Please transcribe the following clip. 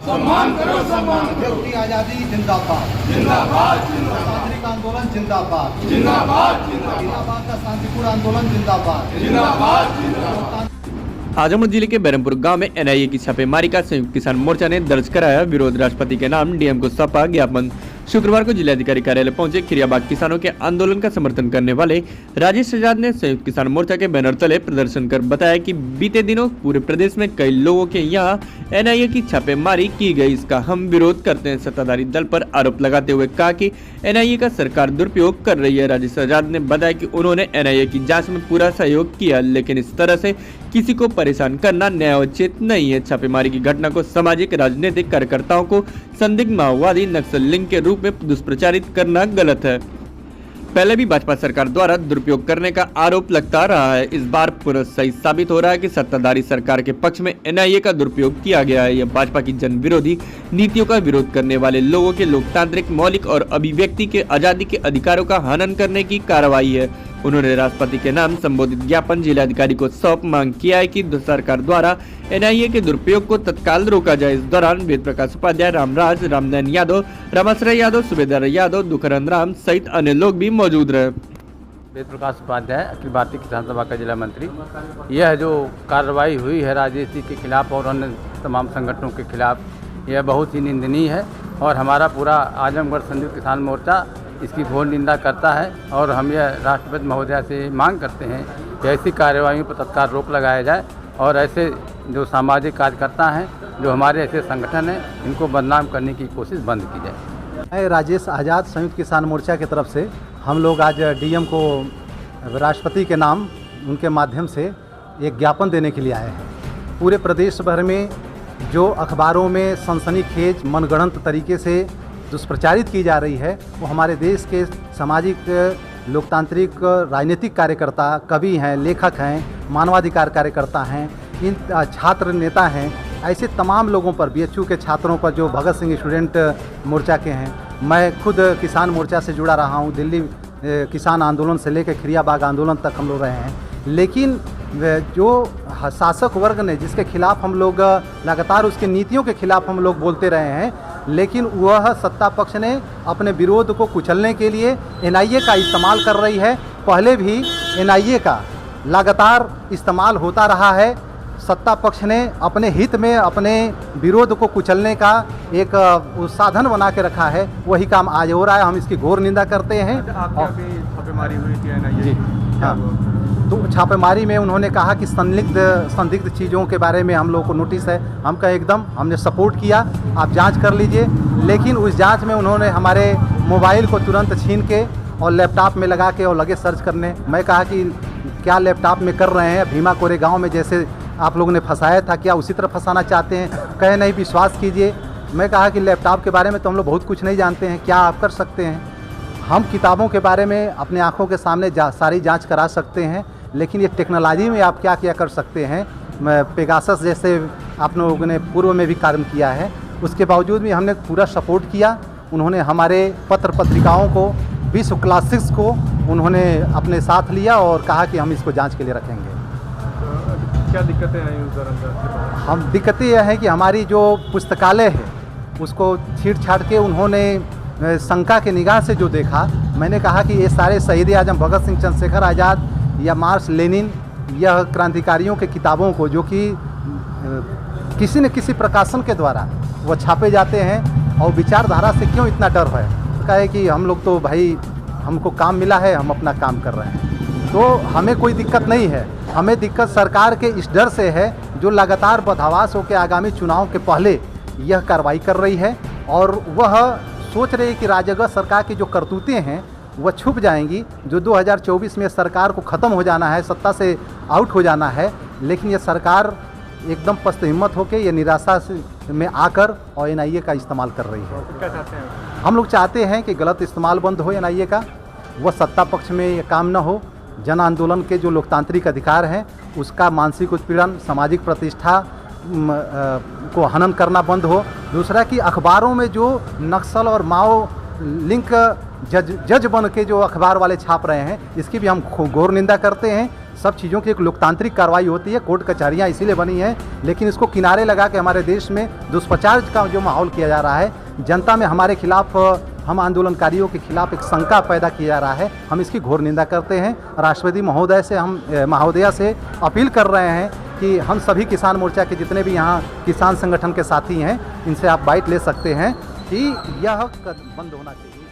सम्मान करो सम्मान करो। व्यक्ति आजादी जिंदाबाद जिंदाबाद जिंदाबाद तांत्रिक आंदोलन जिंदाबाद जिंदाबाद जिंदाबाद इलाहाबाद का शांतिपूर्ण आंदोलन जिंदाबाद जिंदाबाद जिंदाबाद। आजमगढ़ जिले के बैरमपुर गांव में एनआईए की छापेमारी का संयुक्त किसान मोर्चा ने दर्ज कराया विरोध। राष्ट्रपति के नाम डीएम को सौंपा ज्ञापन। शुक्रवार को जिलाधिकारी कार्यालय पहुंचे खिरियाबाग किसानों के आंदोलन का समर्थन करने वाले राजेश आजाद ने संयुक्त किसान मोर्चा के बैनर तले प्रदर्शन कर बताया कि बीते दिनों पूरे प्रदेश में कई लोगों के यहां एनआईए की छापेमारी की गई, इसका हम विरोध करते हैं। सत्ताधारी दल पर आरोप लगाते हुए कहा कि एनआईए का सरकार दुरुपयोग कर रही है। राजेश आजाद ने बताया कि उन्होंने एनआईए की जांच में पूरा सहयोग किया, लेकिन इस तरह से किसी को परेशान करना न्यायोचित नहीं है। छापेमारी की घटना को सामाजिक राजनीतिक कार्यकर्ताओं को संदिग्ध माओवादी नक्सल लिंक के रूप में दुष्प्रचारित करना गलत है। पहले भी भाजपा सरकार द्वारा दुरुपयोग करने का आरोप लगता रहा है। इस बार पुनः सही साबित हो रहा है कि सत्ताधारी सरकार के पक्ष में एनआईए का दुरुपयोग किया गया है। यह भाजपा की जन विरोधी नीतियों का विरोध करने वाले लोगों के लोकतांत्रिक मौलिक और अभिव्यक्ति के आजादी के अधिकारों का हनन करने की कार्रवाई है। उन्होंने राष्ट्रपति के नाम संबोधित ज्ञापन जिलाधिकारी को सौंप मांग किया है कि सरकार द्वारा एनआईए के दुरुपयोग को तत्काल रोका जाए। इस दौरान वेद प्रकाश उपाध्याय, रामराज, रामनयन यादव, रामाश्रय यादव, सुबेदार यादव, दुखरन राम सहित अन्य लोग भी मौजूद रहे। वेद प्रकाश उपाध्याय, अखिल भारतीय किसान सभा का जिला मंत्री। यह जो कार्रवाई हुई है राजेश जी के खिलाफ और अन्य तमाम संगठनों के खिलाफ, यह बहुत ही निंदनीय है और हमारा पूरा आजमगढ़ संयुक्त किसान मोर्चा इसकी घोर निंदा करता है। और हम यह राष्ट्रपति महोदय से मांग करते हैं कि ऐसी कार्रवाइयों पर तत्काल रोक लगाया जाए और ऐसे जो सामाजिक कार्यकर्ता हैं, जो हमारे ऐसे संगठन हैं, इनको बदनाम करने की कोशिश बंद की जाए। राजेश आजाद संयुक्त किसान मोर्चा की तरफ से हम लोग आज डीएम को राष्ट्रपति के नाम उनके माध्यम से एक ज्ञापन देने के लिए आए हैं। पूरे प्रदेश भर में जो अखबारों में सनसनीखेज मनगढ़ंत तरीके से दुष्प्रचारित की जा रही है, वो हमारे देश के सामाजिक लोकतांत्रिक राजनीतिक कार्यकर्ता, कवि हैं, लेखक हैं, मानवाधिकार कार्यकर्ता हैं, इन छात्र नेता हैं, ऐसे तमाम लोगों पर, बीएचयू के छात्रों पर, जो भगत सिंह स्टूडेंट मोर्चा के हैं। मैं खुद किसान मोर्चा से जुड़ा रहा हूँ। दिल्ली किसान आंदोलन से लेकर खिरियाबाग आंदोलन तक हम लोग रहे हैं। लेकिन जो शासक वर्ग ने, जिसके खिलाफ हम लोग लगातार उसकी नीतियों के खिलाफ हम लोग बोलते रहे हैं, लेकिन वह सत्ता पक्ष ने अपने विरोध को कुचलने के लिए एनआईए का इस्तेमाल कर रही है। पहले भी एनआईए का लगातार इस्तेमाल होता रहा है। सत्ता पक्ष ने अपने हित में अपने विरोध को कुचलने का एक साधन बना के रखा है। वही काम आज हो रहा है। हम इसकी घोर निंदा करते हैं। छापेमारी हुई थी एनआईए, हाँ, तो छापेमारी में उन्होंने कहा कि संदिग्ध चीज़ों के बारे में हम लोग को नोटिस है। हम कहा एकदम, हमने सपोर्ट किया, आप जांच कर लीजिए। लेकिन उस जांच में उन्होंने हमारे मोबाइल को तुरंत छीन के और लैपटॉप में लगा के और लगे सर्च करने। मैं कहा कि क्या लैपटॉप में कर रहे हैं? भीमा कोरे गाँव में जैसे आप लोगों ने फंसाया था, क्या उसी तरह फंसाना चाहते हैं? कहे नहीं, विश्वास कीजिए। मैं कहा कि लैपटॉप के बारे में तो हम लोग बहुत कुछ नहीं जानते हैं, क्या आप कर सकते हैं? हम किताबों के बारे में अपने आंखों के सामने सारी जांच करा सकते हैं, लेकिन ये टेक्नोलॉजी में आप क्या क्या कर सकते हैं? पेगासस जैसे आप लोगों ने पूर्व में भी कार्य किया है, उसके बावजूद भी हमने पूरा सपोर्ट किया। उन्होंने हमारे पत्र पत्रिकाओं को, विश्व क्लासिक्स को उन्होंने अपने साथ लिया और कहा कि हम इसको जांच के लिए रखेंगे। क्या दिक्कतें आई उस दौरान? हम दिक्कतें यह है कि हमारी जो पुस्तकालय है उसको छीड़-छाड़ के उन्होंने शंका के निगाह से जो देखा। मैंने कहा कि ये सारे शहीद आजम भगत सिंह, चंद्रशेखर आज़ाद या मार्क्स लेनिन, यह क्रांतिकारियों के किताबों को, जो कि किसी न किसी प्रकाशन के द्वारा वो छापे जाते हैं, और विचारधारा से क्यों इतना डर है? कहे कि हम लोग तो भाई, हमको काम मिला है, हम अपना काम कर रहे हैं, तो हमें कोई दिक्कत नहीं है। हमें दिक्कत सरकार के इस डर से है, जो लगातार बदहवास होकर आगामी चुनाव के पहले यह कार्रवाई कर रही है, और वह सोच रही है कि राजग सरकार की जो करतूतें हैं वह छुप जाएंगी। जो 2024 में सरकार को ख़त्म हो जाना है, सत्ता से आउट हो जाना है, लेकिन यह सरकार एकदम पस्त हिम्मत होकर ये निराशा में आकर और एनआईए का इस्तेमाल कर रही है। क्या चाहते हैं? हम लोग चाहते हैं कि गलत इस्तेमाल बंद हो एनआईए का, वह सत्ता पक्ष में ये काम न हो। जन आंदोलन के जो लोकतांत्रिक अधिकार हैं उसका मानसिक उत्पीड़न, सामाजिक प्रतिष्ठा को हनन करना बंद हो। दूसरा कि अखबारों में जो नक्सल और माओ लिंक जज बन के जो अखबार वाले छाप रहे हैं, इसकी भी हम घोर निंदा करते हैं। सब चीज़ों की एक लोकतांत्रिक कार्रवाई होती है। कोर्ट कचहरियाँ इसीलिए बनी हैं, लेकिन इसको किनारे लगा के हमारे देश में दुष्प्रचार का जो माहौल किया जा रहा है, जनता में हमारे खिलाफ, हम आंदोलनकारियों के खिलाफ एक शंका पैदा किया जा रहा है, हम इसकी घोर निंदा करते हैं। राष्ट्रपति महोदया से अपील कर रहे हैं कि हम सभी किसान मोर्चा के जितने भी यहाँ किसान संगठन के साथी हैं, इनसे आप बाइट ले सकते हैं कि यह बंद होना चाहिए।